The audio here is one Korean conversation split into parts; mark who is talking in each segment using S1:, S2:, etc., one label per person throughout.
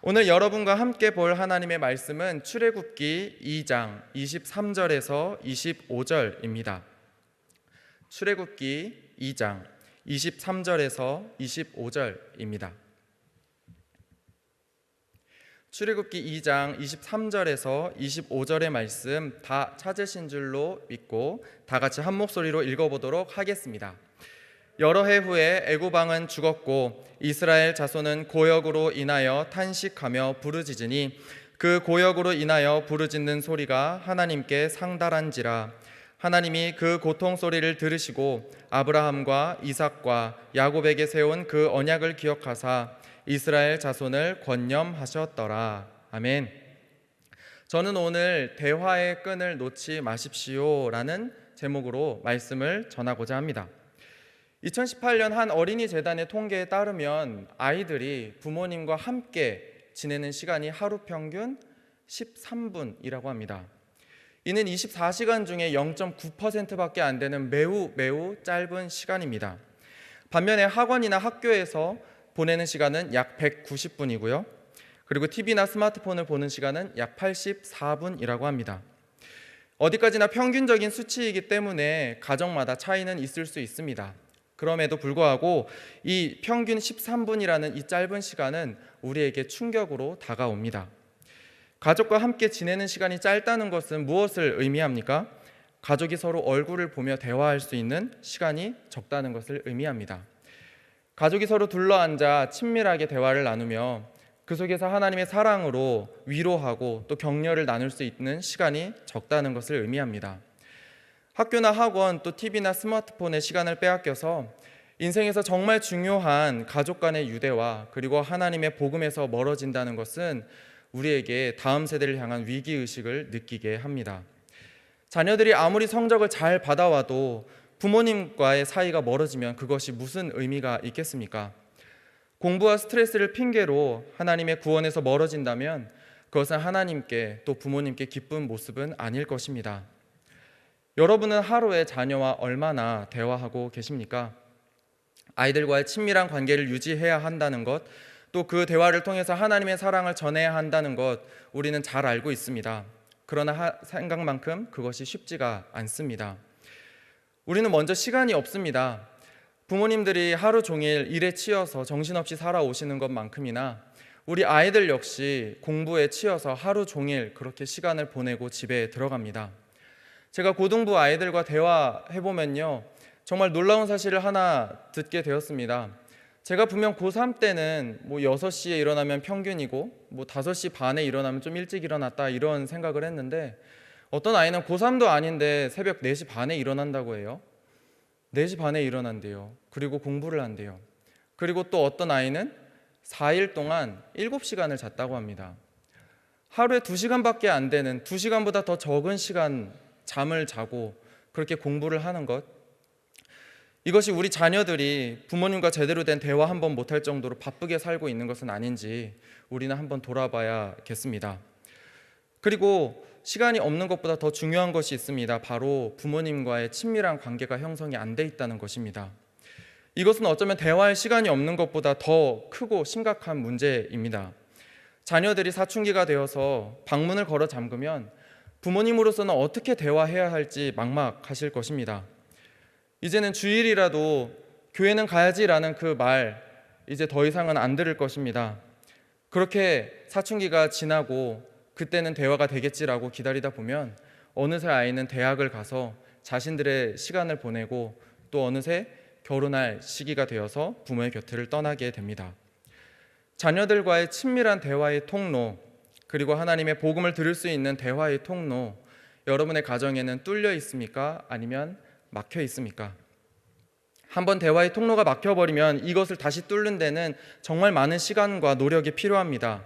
S1: 오늘 여러분과 함께 볼 하나님의 말씀은 출애굽기 2장 23절에서 25절입니다. 출애굽기 2장 23절에서 25절입니다. 출애굽기 2장 23절에서 25절의 말씀 다 찾으신 줄로 믿고 다 같이 한 목소리로 읽어보도록 하겠습니다. 여러 해 후에 애굽 왕은 죽었고 이스라엘 자손은 고역으로 인하여 탄식하며 부르짖으니 그 고역으로 인하여 부르짖는 소리가 하나님께 상달한지라. 하나님이 그 고통 소리를 들으시고 아브라함과 이삭과 야곱에게 세운 그 언약을 기억하사 이스라엘 자손을 권념하셨더라. 아멘. 저는 오늘 대화의 끈을 놓지 마십시오라는 제목으로 말씀을 전하고자 합니다. 2018년 한 어린이 재단의 통계에 따르면 아이들이 부모님과 함께 지내는 시간이 하루 평균 13분이라고 합니다. 이는 24시간 중에 0.9%밖에 안 되는 매우 짧은 시간입니다. 반면에 학원이나 학교에서 보내는 시간은 약 190분이고요. 그리고 TV나 스마트폰을 보는 시간은 약 84분이라고 합니다. 어디까지나 평균적인 수치이기 때문에 가정마다 차이는 있을 수 있습니다. 그럼에도 불구하고 이 평균 13분이라는 이 짧은 시간은 우리에게 충격으로 다가옵니다. 가족과 함께 지내는 시간이 짧다는 것은 무엇을 의미합니까? 가족이 서로 얼굴을 보며 대화할 수 있는 시간이 적다는 것을 의미합니다. 가족이 서로 둘러앉아 친밀하게 대화를 나누며 그 속에서 하나님의 사랑으로 위로하고 또 격려를 나눌 수 있는 시간이 적다는 것을 의미합니다. 학교나 학원 또 TV나 스마트폰의 시간을 빼앗겨서 인생에서 정말 중요한 가족 간의 유대와 그리고 하나님의 복음에서 멀어진다는 것은 우리에게 다음 세대를 향한 위기의식을 느끼게 합니다. 자녀들이 아무리 성적을 잘 받아와도 부모님과의 사이가 멀어지면 그것이 무슨 의미가 있겠습니까? 공부와 스트레스를 핑계로 하나님의 구원에서 멀어진다면 그것은 하나님께 또 부모님께 기쁜 모습은 아닐 것입니다. 여러분은 하루에 자녀와 얼마나 대화하고 계십니까? 아이들과의 친밀한 관계를 유지해야 한다는 것, 또 그 대화를 통해서 하나님의 사랑을 전해야 한다는 것 우리는 잘 알고 있습니다. 그러나 생각만큼 그것이 쉽지가 않습니다. 우리는 먼저 시간이 없습니다. 부모님들이 하루 종일 일에 치여서 정신없이 살아오시는 것만큼이나 우리 아이들 역시 공부에 치여서 하루 종일 그렇게 시간을 보내고 집에 들어갑니다. 제가 고등부 아이들과 대화해보면요, 정말 놀라운 사실을 하나 듣게 되었습니다. 제가 분명 고3 때는 6시에 일어나면 평균이고 5시 반에 일어나면 좀 일찍 일어났다 이런 생각을 했는데 어떤 아이는 고3도 아닌데 새벽 4시 반에 일어난다고 해요. 4시 반에 일어난대요. 그리고 공부를 한대요. 그리고 또 어떤 아이는 4일 동안 7시간을 잤다고 합니다. 하루에 2시간밖에 안 되는 2시간보다 더 적은 시간 잠을 자고 그렇게 공부를 하는 것, 이것이 우리 자녀들이 부모님과 제대로 된 대화 한번 못할 정도로 바쁘게 살고 있는 것은 아닌지 우리는 한번 돌아봐야겠습니다. 그리고 시간이 없는 것보다 더 중요한 것이 있습니다. 바로 부모님과의 친밀한 관계가 형성이 안 돼 있다는 것입니다. 이것은 어쩌면 대화할 시간이 없는 것보다 더 크고 심각한 문제입니다. 자녀들이 사춘기가 되어서 방문을 걸어 잠그면 부모님으로서는 어떻게 대화해야 할지 막막하실 것입니다. 이제는 주일이라도 교회는 가야지라는 그 말 이제 더 이상은 안 들을 것입니다. 그렇게 사춘기가 지나고 그때는 대화가 되겠지라고 기다리다 보면 어느새 아이는 대학을 가서 자신들의 시간을 보내고 또 어느새 결혼할 시기가 되어서 부모의 곁을 떠나게 됩니다. 자녀들과의 친밀한 대화의 통로, 그리고 하나님의 복음을 들을 수 있는 대화의 통로, 여러분의 가정에는 뚫려 있습니까? 아니면 막혀 있습니까? 한번 대화의 통로가 막혀버리면 이것을 다시 뚫는 데는 정말 많은 시간과 노력이 필요합니다.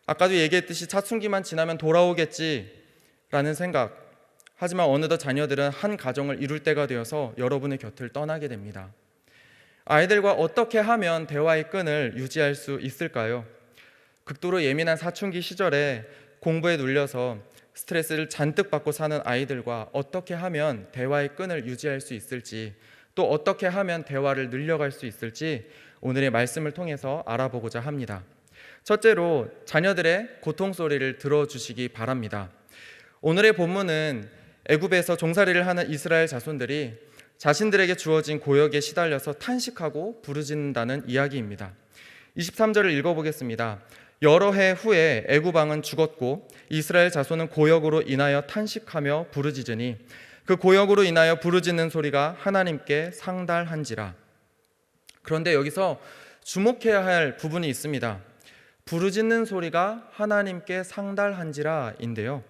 S1: 아까도 얘기했듯이 사춘기만 지나면 돌아오겠지라는 생각, 하지만 어느덧 자녀들은 한 가정을 이룰 때가 되어서 여러분의 곁을 떠나게 됩니다. 아이들과 어떻게 하면 대화의 끈을 유지할 수 있을까요? 극도로 예민한 사춘기 시절에 공부에 눌려서 스트레스를 잔뜩 받고 사는 아이들과 어떻게 하면 대화의 끈을 유지할 수 있을지, 또 어떻게 하면 대화를 늘려갈 수 있을지 오늘의 말씀을 통해서 알아보고자 합니다. 첫째로 자녀들의 고통 소리를 들어주시기 바랍니다. 오늘의 본문은 애굽에서 종살이를 하는 이스라엘 자손들이 자신들에게 주어진 고역에 시달려서 탄식하고 부르짖는다는 이야기입니다. 23절을 읽어보겠습니다. 여러 해 후에 애굽 왕은 죽었고 이스라엘 자손은 고역으로 인하여 탄식하며 부르짖으니 그 고역으로 인하여 부르짖는 소리가 하나님께 상달한지라. 그런데 여기서 주목해야 할 부분이 있습니다. 부르짖는 소리가 하나님께 상달한지라인데요.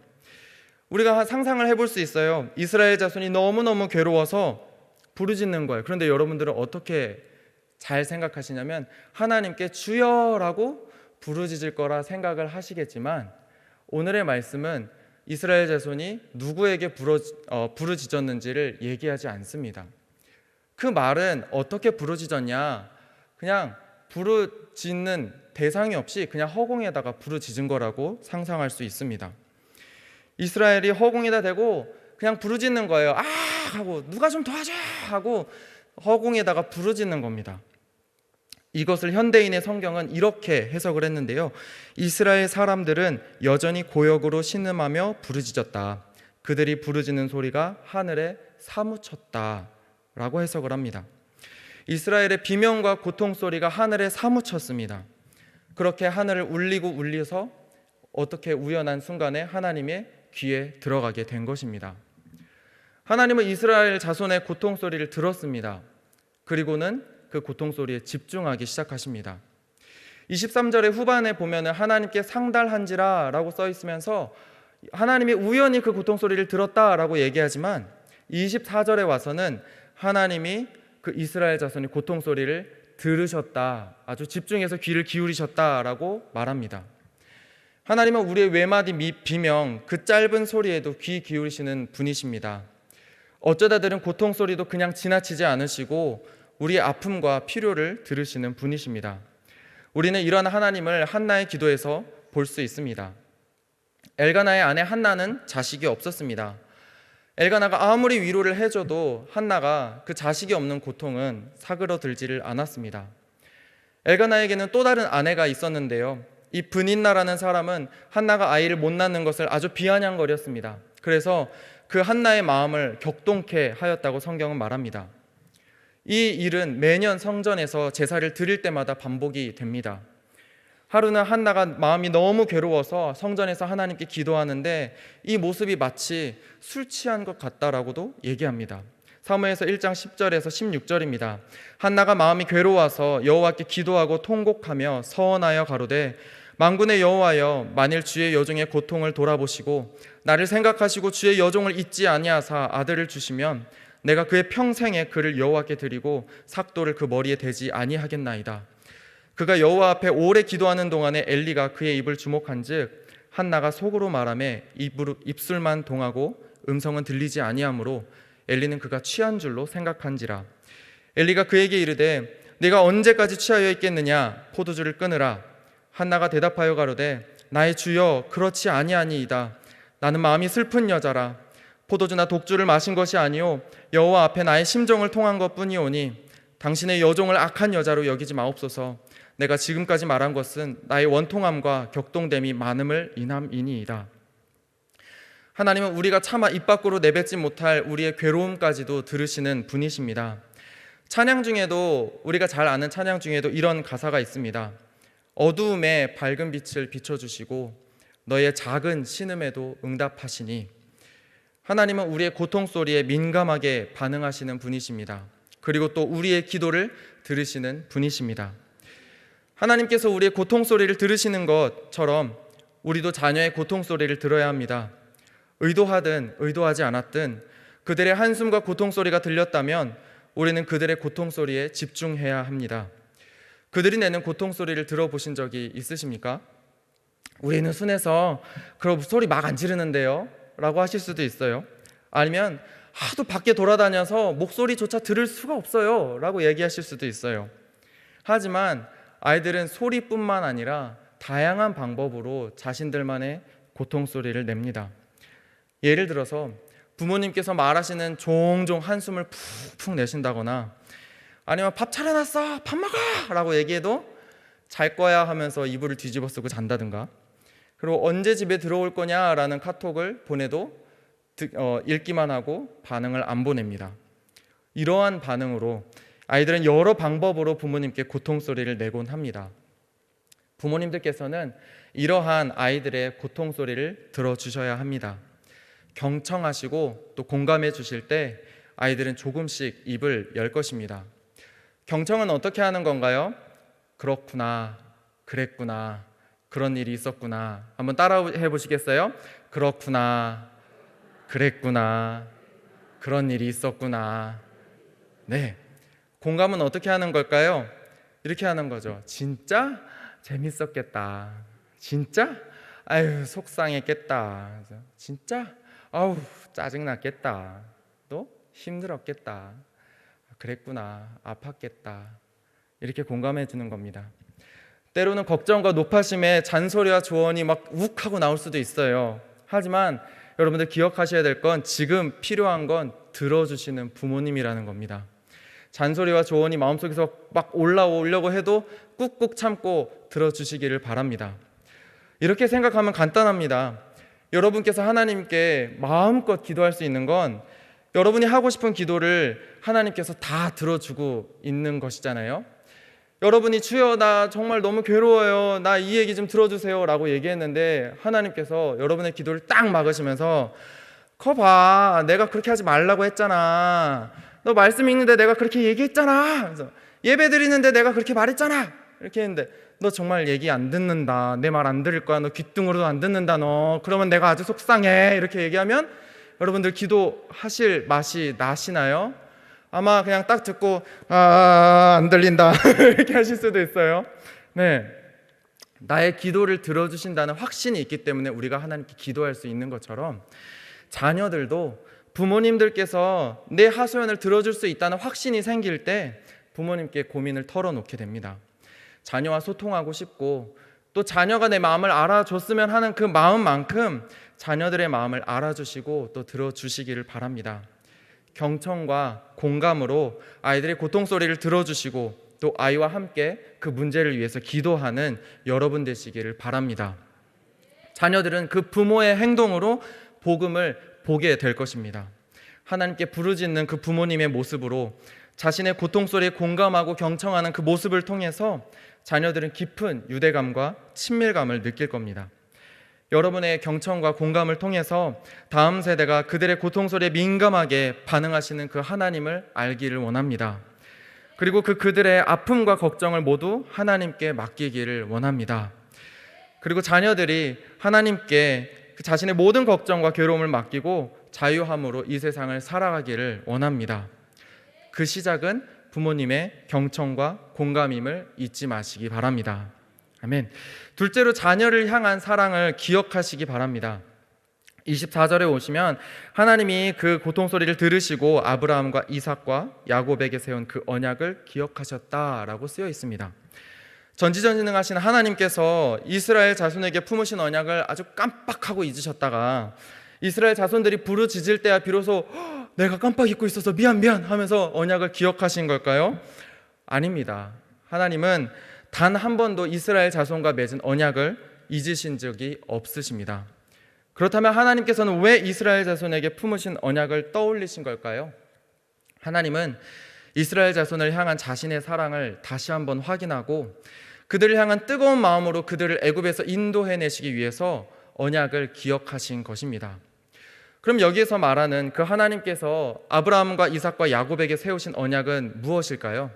S1: 우리가 상상을 해볼 수 있어요. 이스라엘 자손이 너무너무 괴로워서 부르짖는 거예요. 그런데 여러분들은 어떻게 잘 생각하시냐면 하나님께 주여라고 부르짖을 거라 생각을 하시겠지만 오늘의 말씀은 이스라엘 자손이 누구에게 부르짖었는지를 얘기하지 않습니다. 그 말은 어떻게 부르짖었냐? 그냥 부르짖는 대상이 없이 그냥 허공에다가 부르짖은 거라고 상상할 수 있습니다. 이스라엘이 허공에다 대고 그냥 부르짖는 거예요. 아! 하고 누가 좀 도와줘! 하고 허공에다가 부르짖는 겁니다. 이것을 현대인의 성경은 이렇게 해석을 했는데요. 이스라엘 사람들은 여전히 고역으로 신음하며 부르짖었다. 그들이 부르짖는 소리가 하늘에 사무쳤다 라고 해석을 합니다. 이스라엘의 비명과 고통 소리가 하늘에 사무쳤습니다. 그렇게 하늘을 울리고 울려서 어떻게 우연한 순간에 하나님의 귀에 들어가게 된 것입니다. 하나님은 이스라엘 자손의 고통 소리를 들었습니다. 그리고는 그 고통 소리에 집중하기 시작하십니다. 23절의 후반에 보면 하나님께 상달한지라 라고 써 있으면서 하나님이 우연히 그 고통 소리를 들었다라고 얘기하지만 24절에 와서는 하나님이 그 이스라엘 자손이 고통 소리를 들으셨다, 아주 집중해서 귀를 기울이셨다라고 말합니다. 하나님은 우리의 외마디 비명, 그 짧은 소리에도 귀 기울이시는 분이십니다. 어쩌다 들은 고통 소리도 그냥 지나치지 않으시고 우리의 아픔과 필요를 들으시는 분이십니다. 우리는 이런 하나님을 한나의 기도에서 볼 수 있습니다. 엘가나의 아내 한나는 자식이 없었습니다. 엘가나가 아무리 위로를 해줘도 한나가 그 자식이 없는 고통은 사그러들지를 않았습니다. 엘가나에게는 또 다른 아내가 있었는데요. 이 브닌나라는 사람은 한나가 아이를 못 낳는 것을 아주 비아냥거렸습니다. 그래서 그 한나의 마음을 격동케 하였다고 성경은 말합니다. 이 일은 매년 성전에서 제사를 드릴 때마다 반복이 됩니다. 하루는 한나가 마음이 너무 괴로워서 성전에서 하나님께 기도하는데 이 모습이 마치 술 취한 것 같다라고도 얘기합니다. 사무엘서 1장 10절에서 16절입니다. 한나가 마음이 괴로워서 여호와께 기도하고 통곡하며 서원하여 가로되 만군의 여호와여, 만일 주의 여종의 고통을 돌아보시고 나를 생각하시고 주의 여종을 잊지 아니하사 아들을 주시면 내가 그의 평생에 그를 여호와께 드리고 삭도를 그 머리에 대지 아니하겠나이다. 그가 여호와 앞에 오래 기도하는 동안에 엘리가 그의 입을 주목한즉 한나가 속으로 말하며 입술만 동하고 음성은 들리지 아니하므로 엘리는 그가 취한 줄로 생각한지라. 엘리가 그에게 이르되 네가 언제까지 취하여 있겠느냐? 포도주를 끊으라. 한나가 대답하여 가로되 나의 주여, 그렇지 아니하니이다. 나는 마음이 슬픈 여자라. 포도주나 독주를 마신 것이 아니요 여호와 앞에 나의 심정을 통한 것뿐이오니 당신의 여종을 악한 여자로 여기지 마옵소서. 내가 지금까지 말한 것은 나의 원통함과 격동됨이 많음을 인함이니이다. 하나님은 우리가 차마 입 밖으로 내뱉지 못할 우리의 괴로움까지도 들으시는 분이십니다. 찬양 중에도, 우리가 잘 아는 찬양 중에도 이런 가사가 있습니다. 어두움에 밝은 빛을 비춰주시고 너의 작은 신음에도 응답하시니. 하나님은 우리의 고통 소리에 민감하게 반응하시는 분이십니다. 그리고 또 우리의 기도를 들으시는 분이십니다. 하나님께서 우리의 고통 소리를 들으시는 것처럼 우리도 자녀의 고통 소리를 들어야 합니다. 의도하든 의도하지 않았든 그들의 한숨과 고통 소리가 들렸다면 우리는 그들의 고통 소리에 집중해야 합니다. 그들이 내는 고통 소리를 들어보신 적이 있으십니까? 우리는 순해서 그런 소리 막 안 지르는데요 라고 하실 수도 있어요. 아니면 하도 밖에 돌아다녀서 목소리조차 들을 수가 없어요 라고 얘기하실 수도 있어요. 하지만 아이들은 소리뿐만 아니라 다양한 방법으로 자신들만의 고통 소리를 냅니다. 예를 들어서 부모님께서 말하시는 종종 한숨을 푹푹 내쉰다거나 아니면 밥 차려놨어, 밥 먹어 라고 얘기해도 잘 거야 하면서 이불을 뒤집어 쓰고 잔다든가, 그리고 언제 집에 들어올 거냐라는 카톡을 보내도 읽기만 하고 반응을 안 보냅니다. 이러한 반응으로 아이들은 여러 방법으로 부모님께 고통소리를 내곤 합니다. 부모님들께서는 이러한 아이들의 고통소리를 들어주셔야 합니다. 경청하시고 또 공감해 주실 때 아이들은 조금씩 입을 열 것입니다. 경청은 어떻게 하는 건가요? 그렇구나, 그랬구나, 그런 일이 있었구나. 한번 따라해 보시겠어요? 그렇구나, 그랬구나, 그런 일이 있었구나. 네. 공감은 어떻게 하는 걸까요? 이렇게 하는 거죠. 진짜 재밌었겠다. 진짜? 아유, 속상했겠다. 진짜? 아우, 짜증났겠다. 또 힘들었겠다. 그랬구나. 아팠겠다. 이렇게 공감해 주는 겁니다. 때로는 걱정과 노파심에 잔소리와 조언이 막 욱하고 나올 수도 있어요. 하지만 여러분들 기억하셔야 될 건 지금 필요한 건 들어주시는 부모님이라는 겁니다. 잔소리와 조언이 마음속에서 막 올라오려고 해도 꾹꾹 참고 들어주시기를 바랍니다. 이렇게 생각하면 간단합니다. 여러분께서 하나님께 마음껏 기도할 수 있는 건 여러분이 하고 싶은 기도를 하나님께서 다 들어주고 있는 것이잖아요. 여러분이 주여 나 정말 너무 괴로워요, 나 이 얘기 좀 들어주세요 라고 얘기했는데 하나님께서 여러분의 기도를 딱 막으시면서 거 봐, 내가 그렇게 하지 말라고 했잖아, 너 말씀 읽는데 내가 그렇게 얘기했잖아, 그래서 예배 드리는데 내가 그렇게 말했잖아, 이렇게 했는데 너 정말 얘기 안 듣는다, 내 말 안 들을 거야, 너 귀뚱으로도 안 듣는다, 너 그러면 내가 아주 속상해, 이렇게 얘기하면 여러분들 기도하실 맛이 나시나요? 아마 그냥 딱 듣고 안 들린다 이렇게 하실 수도 있어요. 네, 나의 기도를 들어주신다는 확신이 있기 때문에 우리가 하나님께 기도할 수 있는 것처럼 자녀들도 부모님들께서 내 하소연을 들어줄 수 있다는 확신이 생길 때 부모님께 고민을 털어놓게 됩니다. 자녀와 소통하고 싶고 또 자녀가 내 마음을 알아줬으면 하는 그 마음만큼 자녀들의 마음을 알아주시고 또 들어주시기를 바랍니다. 경청과 공감으로 아이들의 고통소리를 들어주시고 또 아이와 함께 그 문제를 위해서 기도하는 여러분 되시기를 바랍니다. 자녀들은 그 부모의 행동으로 복음을 보게 될 것입니다. 하나님께 부르짖는 그 부모님의 모습으로 자신의 고통소리에 공감하고 경청하는 그 모습을 통해서 자녀들은 깊은 유대감과 친밀감을 느낄 겁니다. 여러분의 경청과 공감을 통해서 다음 세대가 그들의 고통소리에 민감하게 반응하시는 그 하나님을 알기를 원합니다. 그리고 그들의 아픔과 걱정을 모두 하나님께 맡기기를 원합니다. 그리고 자녀들이 하나님께 자신의 모든 걱정과 괴로움을 맡기고 자유함으로 이 세상을 살아가기를 원합니다. 그 시작은 부모님의 경청과 공감임을 잊지 마시기 바랍니다. 아멘. 둘째로 자녀를 향한 사랑을 기억하시기 바랍니다. 24절에 오시면 하나님이 그 고통소리를 들으시고 아브라함과 이삭과 야곱에게 세운 그 언약을 기억하셨다라고 쓰여 있습니다. 전지전능하신 하나님께서 이스라엘 자손에게 품으신 언약을 아주 깜빡하고 잊으셨다가 이스라엘 자손들이 부르짖을 때야 비로소 내가 깜빡 잊고 있어서 미안 하면서 언약을 기억하신 걸까요? 아닙니다. 하나님은 단 한 번도 이스라엘 자손과 맺은 언약을 잊으신 적이 없으십니다. 그렇다면 하나님께서는 왜 이스라엘 자손에게 품으신 언약을 떠올리신 걸까요? 하나님은 이스라엘 자손을 향한 자신의 사랑을 다시 한번 확인하고 그들을 향한 뜨거운 마음으로 그들을 애굽에서 인도해내시기 위해서 언약을 기억하신 것입니다. 그럼 여기에서 말하는 그 하나님께서 아브라함과 이삭과 야곱에게 세우신 언약은 무엇일까요?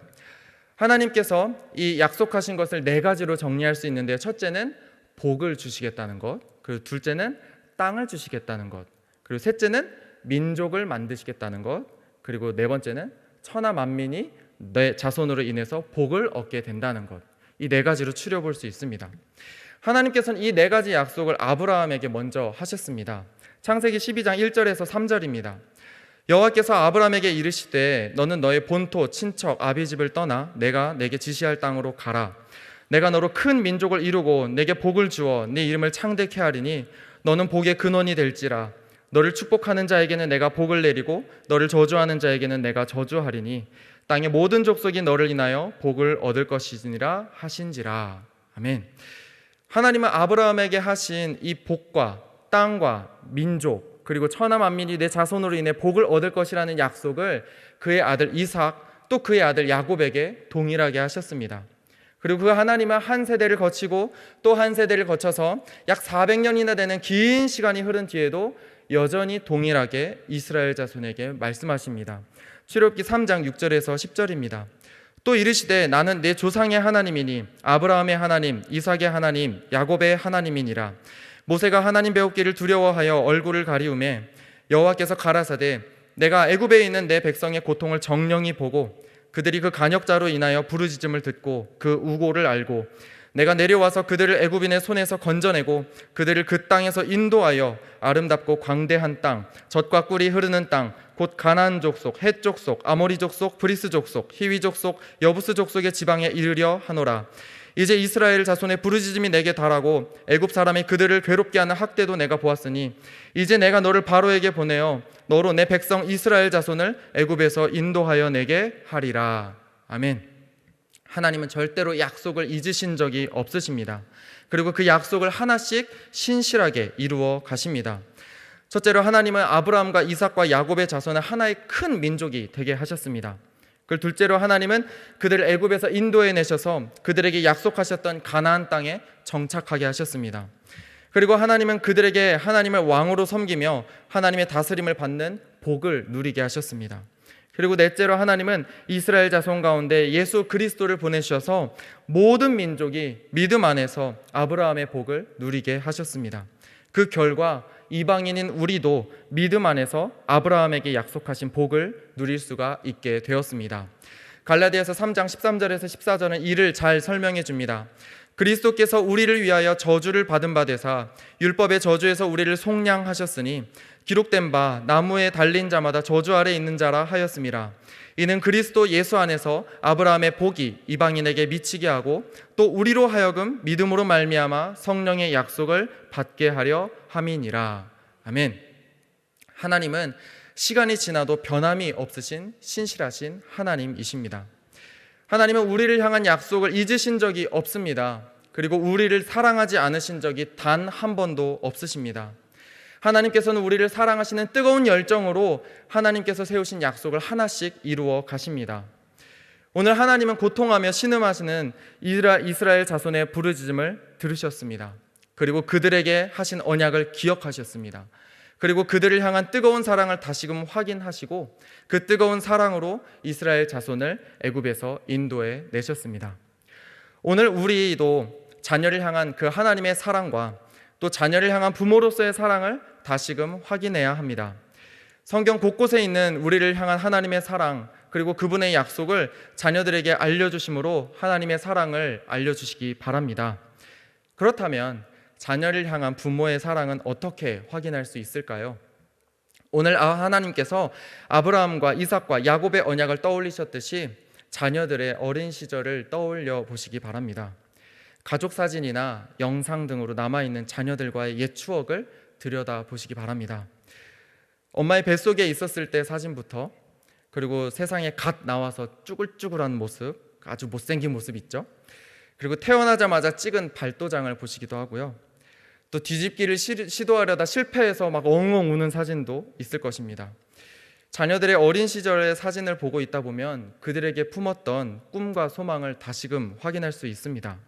S1: 하나님께서 이 약속하신 것을 네 가지로 정리할 수 있는데 첫째는 복을 주시겠다는 것, 그리고 둘째는 땅을 주시겠다는 것, 그리고 셋째는 민족을 만드시겠다는 것, 그리고 네 번째는 천하 만민이 내 자손으로 인해서 복을 얻게 된다는 것. 이 네 가지로 추려볼 수 있습니다. 하나님께서는 이 네 가지 약속을 아브라함에게 먼저 하셨습니다. 창세기 12장 1절에서 3절입니다. 여호와께서 아브라함에게 이르시되 너는 너의 본토 친척 아비집을 떠나 내가 내게 지시할 땅으로 가라. 내가 너로 큰 민족을 이루고 내게 복을 주어 네 이름을 창대케 하리니 너는 복의 근원이 될지라. 너를 축복하는 자에게는 내가 복을 내리고 너를 저주하는 자에게는 내가 저주하리니 땅의 모든 족속이 너를 인하여 복을 얻을 것이니라 하신지라. 아멘. 하나님은 아브라함에게 하신 이 복과 땅과 민족 그리고 천하 만민이 내 자손으로 인해 복을 얻을 것이라는 약속을 그의 아들 이삭 또 그의 아들 야곱에게 동일하게 하셨습니다. 그리고 그 하나님은 한 세대를 거치고 또 한 세대를 거쳐서 약 400년이나 되는 긴 시간이 흐른 뒤에도 여전히 동일하게 이스라엘 자손에게 말씀하십니다. 출애굽기 3장 6절에서 10절입니다. 또 이르시되 나는 내 조상의 하나님이니 아브라함의 하나님, 이삭의 하나님, 야곱의 하나님이니라. 모세가 하나님 배웠기를 두려워하여 얼굴을 가리우매 여호와께서 가라사대 내가 애굽에 있는 내 백성의 고통을 정령히 보고 그들이 그 간역자로 인하여 부르짖음을 듣고 그 우고를 알고 내가 내려와서 그들을 애굽인의 손에서 건져내고 그들을 그 땅에서 인도하여 아름답고 광대한 땅, 젖과 꿀이 흐르는 땅, 곧 가나안 족속, 헷 족속, 아모리 족속, 브리스 족속, 히위 족속, 여부스 족속의 지방에 이르려 하노라. 이제 이스라엘 자손의 부르짖음이 내게 달하고 애굽 사람이 그들을 괴롭게 하는 학대도 내가 보았으니 이제 내가 너를 바로에게 보내어 너로 내 백성 이스라엘 자손을 애굽에서 인도하여 내게 하리라. 아멘. 하나님은 절대로 약속을 잊으신 적이 없으십니다. 그리고 그 약속을 하나씩 신실하게 이루어 가십니다. 첫째로 하나님은 아브라함과 이삭과 야곱의 자손을 하나의 큰 민족이 되게 하셨습니다. 그리고 둘째로 하나님은 그들을 애굽에서 인도해 내셔서 그들에게 약속하셨던 가나안 땅에 정착하게 하셨습니다. 그리고 하나님은 그들에게 하나님을 왕으로 섬기며 하나님의 다스림을 받는 복을 누리게 하셨습니다. 그리고 넷째로 하나님은 이스라엘 자손 가운데 예수 그리스도를 보내주셔서 모든 민족이 믿음 안에서 아브라함의 복을 누리게 하셨습니다. 그 결과 이방인인 우리도 믿음 안에서 아브라함에게 약속하신 복을 누릴 수가 있게 되었습니다. 갈라디아서 3장 13절에서 14절은 이를 잘 설명해 줍니다. 그리스도께서 우리를 위하여 저주를 받은 바 되사 율법의 저주에서 우리를 속량하셨으니 기록된 바 나무에 달린 자마다 저주 아래 있는 자라 하였음이라. 이는 그리스도 예수 안에서 아브라함의 복이 이방인에게 미치게 하고 또 우리로 하여금 믿음으로 말미암아 성령의 약속을 받게 하려 함이니라. 아멘. 하나님은 시간이 지나도 변함이 없으신 신실하신 하나님이십니다. 하나님은 우리를 향한 약속을 잊으신 적이 없습니다. 그리고 우리를 사랑하지 않으신 적이 단 한 번도 없으십니다. 하나님께서는 우리를 사랑하시는 뜨거운 열정으로 하나님께서 세우신 약속을 하나씩 이루어 가십니다. 오늘 하나님은 고통하며 신음하시는 이스라엘 자손의 부르짖음을 들으셨습니다. 그리고 그들에게 하신 언약을 기억하셨습니다. 그리고 그들을 향한 뜨거운 사랑을 다시금 확인하시고 그 뜨거운 사랑으로 이스라엘 자손을 애굽에서 인도해 내셨습니다. 오늘 우리도 자녀를 향한 그 하나님의 사랑과 또 자녀를 향한 부모로서의 사랑을 다시금 확인해야 합니다. 성경 곳곳에 있는 우리를 향한 하나님의 사랑 그리고 그분의 약속을 자녀들에게 알려주심으로 하나님의 사랑을 알려주시기 바랍니다. 그렇다면 자녀를 향한 부모의 사랑은 어떻게 확인할 수 있을까요? 오늘 하나님께서 아브라함과 이삭과 야곱의 언약을 떠올리셨듯이 자녀들의 어린 시절을 떠올려 보시기 바랍니다. 가족 사진이나 영상 등으로 남아있는 자녀들과의 옛 추억을 들여다 보시기 바랍니다. 엄마의 뱃속에 있었을 때 사진부터 그리고 세상에 갓 나와서 쭈글쭈글한 모습, 아주 못생긴 모습 있죠? 그리고 태어나자마자 찍은 발도장을 보시기도 하고요. 또 뒤집기를 시도하려다 실패해서 막 엉엉 우는 사진도 있을 것입니다. 자녀들의 어린 시절의 사진을 보고 있다 보면 그들에게 품었던 꿈과 소망을 다시금 확인할 수 있습니다.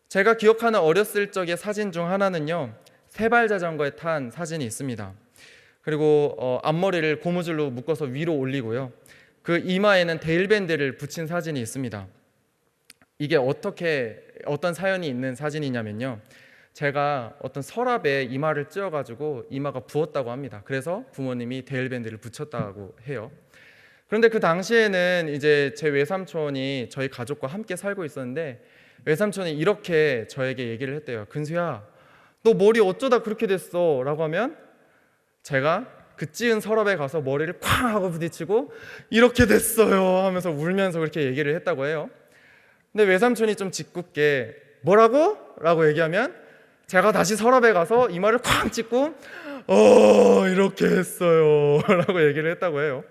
S1: 제가 기억하는 어렸을 적의 사진 중 하나는요, 세발 자전거에 탄 사진이 있습니다. 그리고 앞머리를 고무줄로 묶어서 위로 올리고요, 그 이마에는 데일밴드를 붙인 사진이 있습니다. 이게 어떤 사연이 있는 사진이냐면요, 제가 어떤 서랍에 이마를 찧어가지고 이마가 부었다고 합니다. 그래서 부모님이 데일밴드를 붙였다고 해요. 그런데 그 당시에는 이제 제 외삼촌이 저희 가족과 함께 살고 있었는데 외삼촌이 이렇게 저에게 얘기를 했대요. 근수야, 너 머리 어쩌다 그렇게 됐어? 라고 하면 제가 그 찧은 서랍에 가서 머리를 쾅 하고 부딪히고 이렇게 됐어요 하면서 울면서 그렇게 얘기를 했다고 해요. 근데 외삼촌이 좀 짓궂게 뭐라고? 라고 얘기하면 제가 다시 서랍에 가서 이마를 쾅 찍고 이렇게 했어요 라고 얘기를 했다고 해요.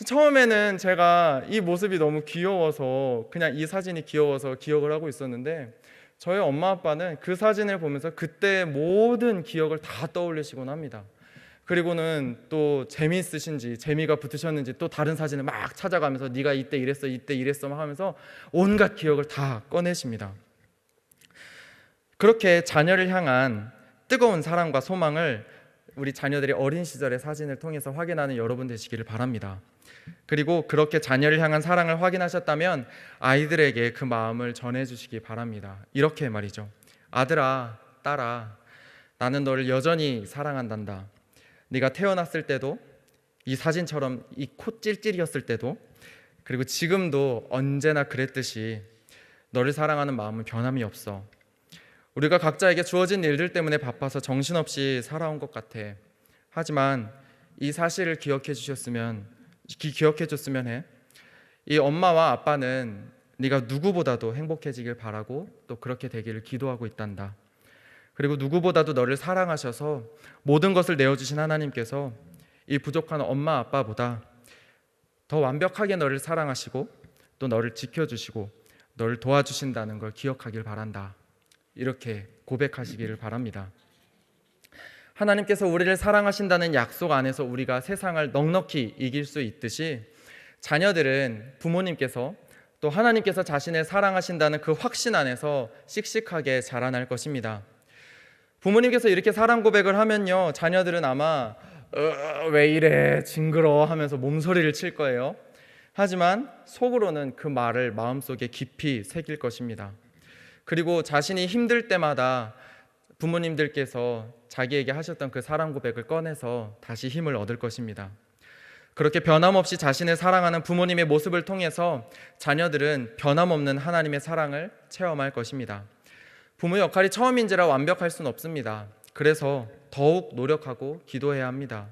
S1: 처음에는 제가 이 모습이 너무 귀여워서 그냥 이 사진이 귀여워서 기억을 하고 있었는데 저희 엄마 아빠는 그 사진을 보면서 그때의 모든 기억을 다 떠올리시곤 합니다. 그리고는 또 재미있으신지 재미가 붙으셨는지 또 다른 사진을 막 찾아가면서 네가 이때 이랬어 이때 이랬어 막 하면서 온갖 기억을 다 꺼내십니다. 그렇게 자녀를 향한 뜨거운 사랑과 소망을 우리 자녀들이 어린 시절의 사진을 통해서 확인하는 여러분 되시기를 바랍니다. 그리고 그렇게 자녀를 향한 사랑을 확인하셨다면 아이들에게 그 마음을 전해주시기 바랍니다. 이렇게 말이죠. 아들아, 딸아, 나는 너를 여전히 사랑한단다. 네가 태어났을 때도, 이 사진처럼 이 코 찔찔이었을 때도, 그리고 지금도 언제나 그랬듯이 너를 사랑하는 마음은 변함이 없어. 우리가 각자에게 주어진 일들 때문에 바빠서 정신없이 살아온 것 같아. 하지만 이 사실을 기억해 줬으면 해. 이 엄마와 아빠는 네가 누구보다도 행복해지길 바라고 또 그렇게 되기를 기도하고 있단다. 그리고 누구보다도 너를 사랑하셔서 모든 것을 내어주신 하나님께서 이 부족한 엄마 아빠보다 더 완벽하게 너를 사랑하시고 또 너를 지켜주시고 너를 도와주신다는 걸 기억하길 바란다. 이렇게 고백하시기를 바랍니다. 하나님께서 우리를 사랑하신다는 약속 안에서 우리가 세상을 넉넉히 이길 수 있듯이 자녀들은 부모님께서 또 하나님께서 자신을 사랑하신다는 그 확신 안에서 씩씩하게 자라날 것입니다. 부모님께서 이렇게 사랑 고백을 하면요, 자녀들은 아마 왜 이래 징그러워 하면서 몸소리를 칠 거예요. 하지만 속으로는 그 말을 마음속에 깊이 새길 것입니다. 그리고 자신이 힘들 때마다 부모님들께서 자기에게 하셨던 그 사랑 고백을 꺼내서 다시 힘을 얻을 것입니다. 그렇게 변함없이 자신을 사랑하는 부모님의 모습을 통해서 자녀들은 변함없는 하나님의 사랑을 체험할 것입니다. 부모 역할이 처음인지라 완벽할 수는 없습니다. 그래서 더욱 노력하고 기도해야 합니다.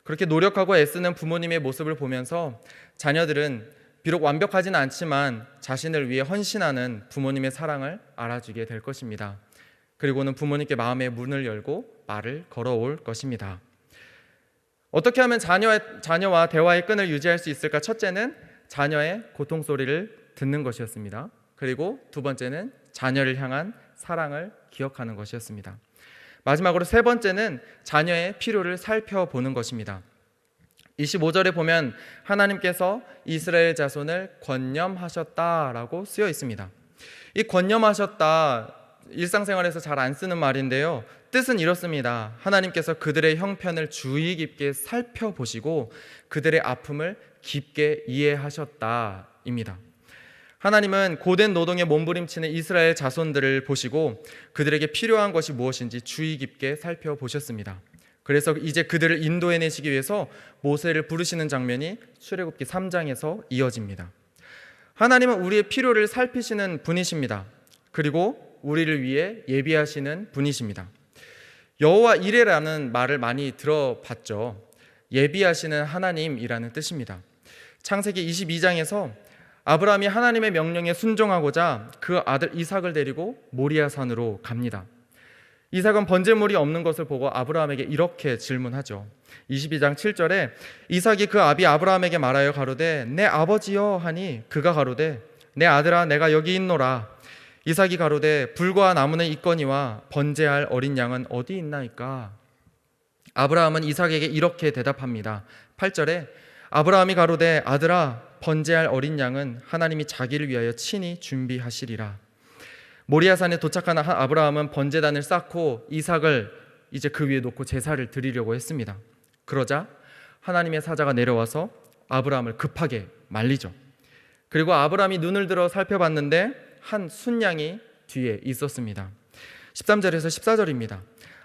S1: 그렇게 노력하고 애쓰는 부모님의 모습을 보면서 자녀들은 비록 완벽하진 않지만 자신을 위해 헌신하는 부모님의 사랑을 알아주게 될 것입니다. 그리고는 부모님께 마음의 문을 열고 말을 걸어올 것입니다. 어떻게 하면 자녀와 대화의 끈을 유지할 수 있을까? 첫째는 자녀의 고통 소리를 듣는 것이었습니다. 그리고 두 번째는 자녀를 향한 사랑을 기억하는 것이었습니다. 마지막으로 세 번째는 자녀의 필요를 살펴보는 것입니다. 25절에 보면 하나님께서 이스라엘 자손을 권념하셨다라고 쓰여 있습니다. 이 권념하셨다, 일상생활에서 잘 안 쓰는 말인데요, 뜻은 이렇습니다. 하나님께서 그들의 형편을 주의 깊게 살펴보시고 그들의 아픔을 깊게 이해하셨다입니다. 하나님은 고된 노동에 몸부림치는 이스라엘 자손들을 보시고 그들에게 필요한 것이 무엇인지 주의 깊게 살펴보셨습니다. 그래서 이제 그들을 인도해내시기 위해서 모세를 부르시는 장면이 출애굽기 3장에서 이어집니다. 하나님은 우리의 필요를 살피시는 분이십니다. 그리고 우리를 위해 예비하시는 분이십니다. 여호와 이레라는 말을 많이 들어봤죠. 예비하시는 하나님이라는 뜻입니다. 창세기 22장에서 아브라함이 하나님의 명령에 순종하고자 그 아들 이삭을 데리고 모리아산으로 갑니다. 이삭은 번제물이 없는 것을 보고 아브라함에게 이렇게 질문하죠. 22장 7절에 이삭이 그 아비 아브라함에게 말하여 가로되 내 아버지여 하니 그가 가로되 내 아들아 내가 여기 있노라. 이삭이 가로되 불과 나무는 있거니와 번제할 어린 양은 어디 있나이까? 아브라함은 이삭에게 이렇게 대답합니다. 8절에 아브라함이 가로되 아들아 번제할 어린 양은 하나님이 자기를 위하여 친히 준비하시리라. 모리아산에 도착한 아브라함은 번제단을 쌓고 이삭을 이제 그 위에 놓고 제사를 드리려고 했습니다. 그러자 하나님의 사자가 내려와서 아브라함을 급하게 말리죠. 그리고 아브라함이 눈을 들어 살펴봤는데 한 순양이 뒤에 있었습니다. 13절에서 14절입니다.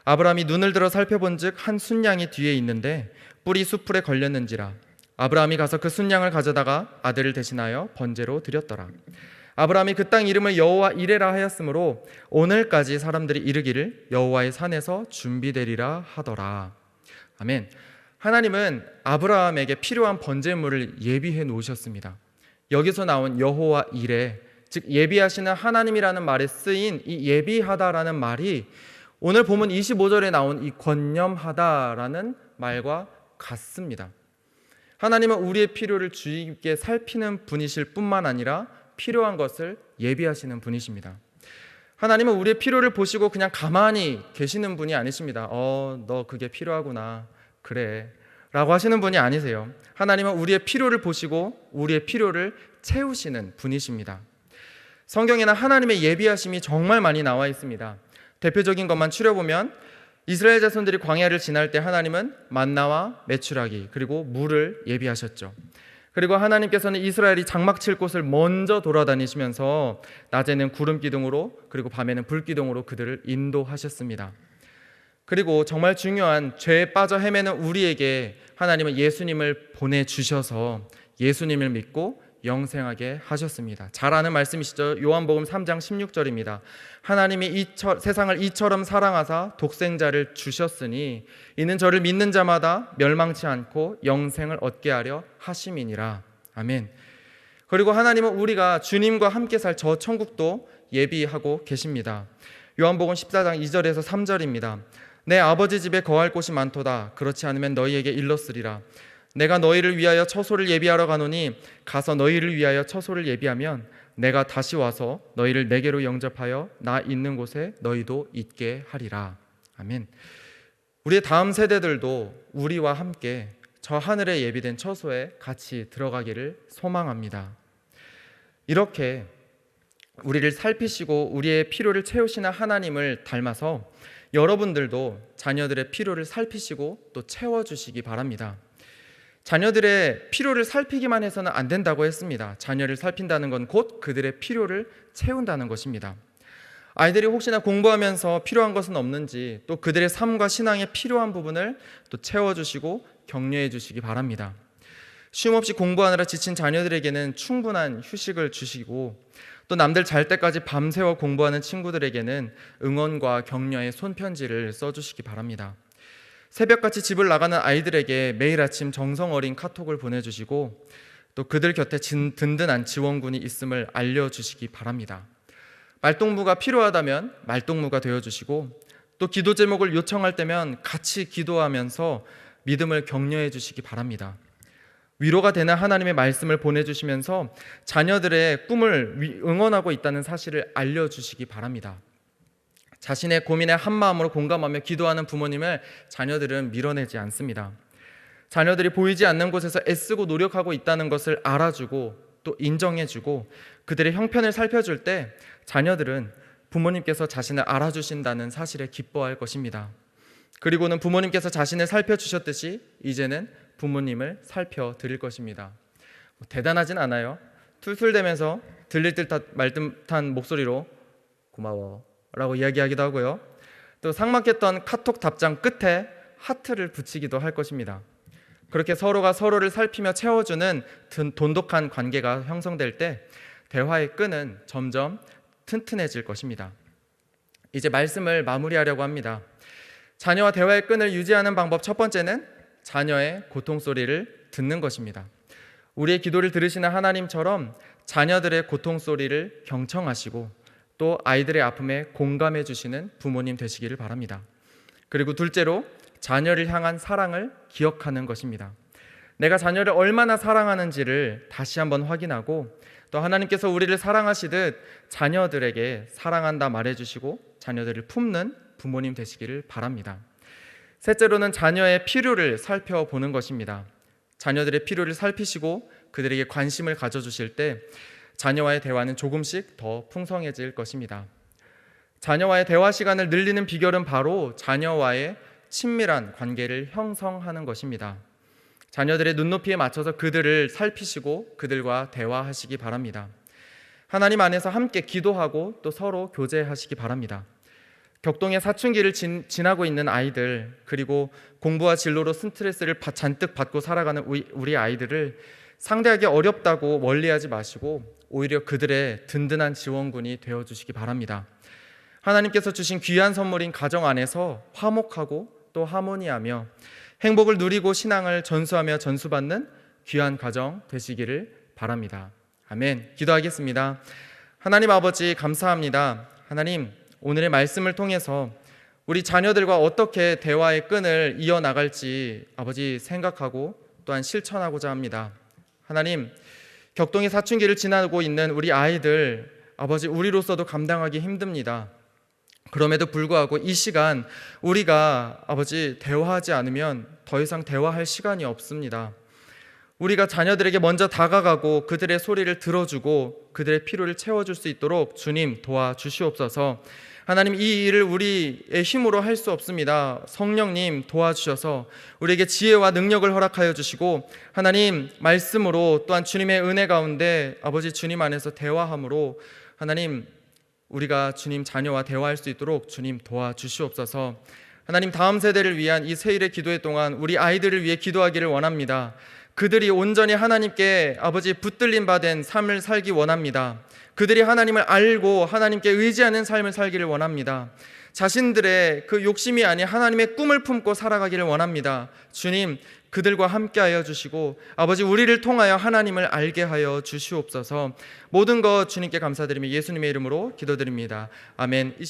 S1: 아브라함이 눈을 들어 살펴본즉 한 순양이 뒤에 있는데 뿔이 숫풀에 걸렸는지라. 아브라함이 가서 그 순양을 가져다가 아들을 대신하여 번제로 드렸더라. 아브라함이 그 땅 이름을 여호와 이레라 하였으므로 오늘까지 사람들이 이르기를 여호와의 산에서 준비되리라 하더라. 아멘. 하나님은 아브라함에게 필요한 번제물을 예비해 놓으셨습니다. 여기서 나온 여호와 이레, 즉 예비하시는 하나님이라는 말에 쓰인 이 예비하다라는 말이 오늘 본문 25절에 나온 이 권념하다라는 말과 같습니다. 하나님은 우리의 필요를 주의 깊게 살피는 분이실 뿐만 아니라 필요한 것을 예비하시는 분이십니다. 하나님은 우리의 필요를 보시고 그냥 가만히 계시는 분이 아니십니다. 너 그게 필요하구나. 그래. 라고 하시는 분이 아니세요. 하나님은 우리의 필요를 보시고 우리의 필요를 채우시는 분이십니다. 성경에는 하나님의 예비하심이 정말 많이 나와 있습니다. 대표적인 것만 추려보면 이스라엘 자손들이 광야를 지날 때 하나님은 만나와 메추라기 그리고 물을 예비하셨죠. 그리고 하나님께서는 이스라엘이 장막 칠 곳을 먼저 돌아다니시면서 낮에는 구름 기둥으로 그리고 밤에는 불 기둥으로 그들을 인도하셨습니다. 그리고 정말 중요한 죄에 빠져 헤매는 우리에게 하나님은 예수님을 보내주셔서 예수님을 믿고 영생하게 하셨습니다. 잘 아는 말씀이시죠. 요한복음 3장 16절입니다. 하나님이 세상을 이처럼 사랑하사 독생자를 주셨으니 이는 저를 믿는 자마다 멸망치 않고 영생을 얻게 하려 하심이니라. 아멘. 그리고 하나님은 우리가 주님과 함께 살 저 천국도 예비하고 계십니다. 요한복음 14장 2절에서 3절입니다. 내 아버지 집에 거할 곳이 많도다. 그렇지 않으면 너희에게 일렀으리라. 내가 너희를 위하여 처소를 예비하러 가노니 가서 너희를 위하여 처소를 예비하면 내가 다시 와서 너희를 내게로 영접하여 나 있는 곳에 너희도 있게 하리라. 아멘. 우리의 다음 세대들도 우리와 함께 저 하늘에 예비된 처소에 같이 들어가기를 소망합니다. 이렇게 우리를 살피시고 우리의 필요를 채우시는 하나님을 닮아서 여러분들도 자녀들의 필요를 살피시고 또 채워주시기 바랍니다. 자녀들의 필요를 살피기만 해서는 안 된다고 했습니다. 자녀를 살핀다는 건 곧 그들의 필요를 채운다는 것입니다. 아이들이 혹시나 공부하면서 필요한 것은 없는지 또 그들의 삶과 신앙에 필요한 부분을 또 채워주시고 격려해 주시기 바랍니다. 쉼없이 공부하느라 지친 자녀들에게는 충분한 휴식을 주시고 또 남들 잘 때까지 밤새워 공부하는 친구들에게는 응원과 격려의 손편지를 써주시기 바랍니다. 새벽같이 집을 나가는 아이들에게 매일 아침 정성 어린 카톡을 보내주시고 또 그들 곁에 든든한 지원군이 있음을 알려주시기 바랍니다. 말동무가 필요하다면 말동무가 되어주시고 또 기도 제목을 요청할 때면 같이 기도하면서 믿음을 격려해 주시기 바랍니다. 위로가 되는 하나님의 말씀을 보내주시면서 자녀들의 꿈을 응원하고 있다는 사실을 알려주시기 바랍니다. 자신의 고민에 한마음으로 공감하며 기도하는 부모님을 자녀들은 밀어내지 않습니다. 자녀들이 보이지 않는 곳에서 애쓰고 노력하고 있다는 것을 알아주고 또 인정해주고 그들의 형편을 살펴줄 때 자녀들은 부모님께서 자신을 알아주신다는 사실에 기뻐할 것입니다. 그리고는 부모님께서 자신을 살펴주셨듯이 이제는 부모님을 살펴드릴 것입니다. 대단하진 않아요. 툴툴대면서 들릴 듯 말 듯한 목소리로 고마워 라고 이야기하기도 하고요. 또 삭막했던 카톡 답장 끝에 하트를 붙이기도 할 것입니다. 그렇게 서로가 서로를 살피며 채워주는 돈독한 관계가 형성될 때 대화의 끈은 점점 튼튼해질 것입니다. 이제 말씀을 마무리하려고 합니다. 자녀와 대화의 끈을 유지하는 방법 첫 번째는 자녀의 고통 소리를 듣는 것입니다. 우리의 기도를 들으시는 하나님처럼 자녀들의 고통 소리를 경청하시고 또 아이들의 아픔에 공감해 주시는 부모님 되시기를 바랍니다. 그리고 둘째로 자녀를 향한 사랑을 기억하는 것입니다. 내가 자녀를 얼마나 사랑하는지를 다시 한번 확인하고 또 하나님께서 우리를 사랑하시듯 자녀들에게 사랑한다 말해주시고 자녀들을 품는 부모님 되시기를 바랍니다. 셋째로는 자녀의 필요를 살펴보는 것입니다. 자녀들의 필요를 살피시고 그들에게 관심을 가져주실 때 자녀와의 대화는 조금씩 더 풍성해질 것입니다. 자녀와의 대화 시간을 늘리는 비결은 바로 자녀와의 친밀한 관계를 형성하는 것입니다. 자녀들의 눈높이에 맞춰서 그들을 살피시고 그들과 대화하시기 바랍니다. 하나님 안에서 함께 기도하고 또 서로 교제하시기 바랍니다. 격동의 사춘기를 지나고 있는 아이들 그리고 공부와 진로로 스트레스를 잔뜩 받고 살아가는 우리 아이들을 상대하기 어렵다고 멀리하지 마시고 오히려 그들의 든든한 지원군이 되어주시기 바랍니다. 하나님께서 주신 귀한 선물인 가정 안에서 화목하고 또 하모니하며 행복을 누리고 신앙을 전수하며 전수받는 귀한 가정 되시기를 바랍니다. 아멘. 기도하겠습니다. 하나님 아버지 감사합니다. 하나님 오늘의 말씀을 통해서 우리 자녀들과 어떻게 대화의 끈을 이어나갈지 아버지 생각하고 또한 실천하고자 합니다. 하나님, 격동의 사춘기를 지나고 있는 우리 아이들, 아버지, 우리로서도 감당하기 힘듭니다. 그럼에도 불구하고 이 시간 우리가 아버지 대화하지 않으면 더 이상 대화할 시간이 없습니다. 우리가 자녀들에게 먼저 다가가고 그들의 소리를 들어주고 그들의 필요를 채워줄 수 있도록 주님 도와주시옵소서. 하나님, 이 일을 우리의 힘으로 할 수 없습니다. 성령님 도와주셔서 우리에게 지혜와 능력을 허락하여 주시고, 하나님 말씀으로 또한 주님의 은혜 가운데 아버지 주님 안에서 대화함으로 하나님 우리가 주님 자녀와 대화할 수 있도록 주님 도와주시옵소서. 하나님, 다음 세대를 위한 이 세일의 기도회 동안 우리 아이들을 위해 기도하기를 원합니다. 그들이 온전히 하나님께 아버지 붙들림 받은 삶을 살기 원합니다. 그들이 하나님을 알고 하나님께 의지하는 삶을 살기를 원합니다. 자신들의 그 욕심이 아닌 하나님의 꿈을 품고 살아가기를 원합니다. 주님, 그들과 함께하여 주시고 아버지 우리를 통하여 하나님을 알게 하여 주시옵소서. 모든 것 주님께 감사드리며 예수님의 이름으로 기도드립니다. 아멘. 이 시간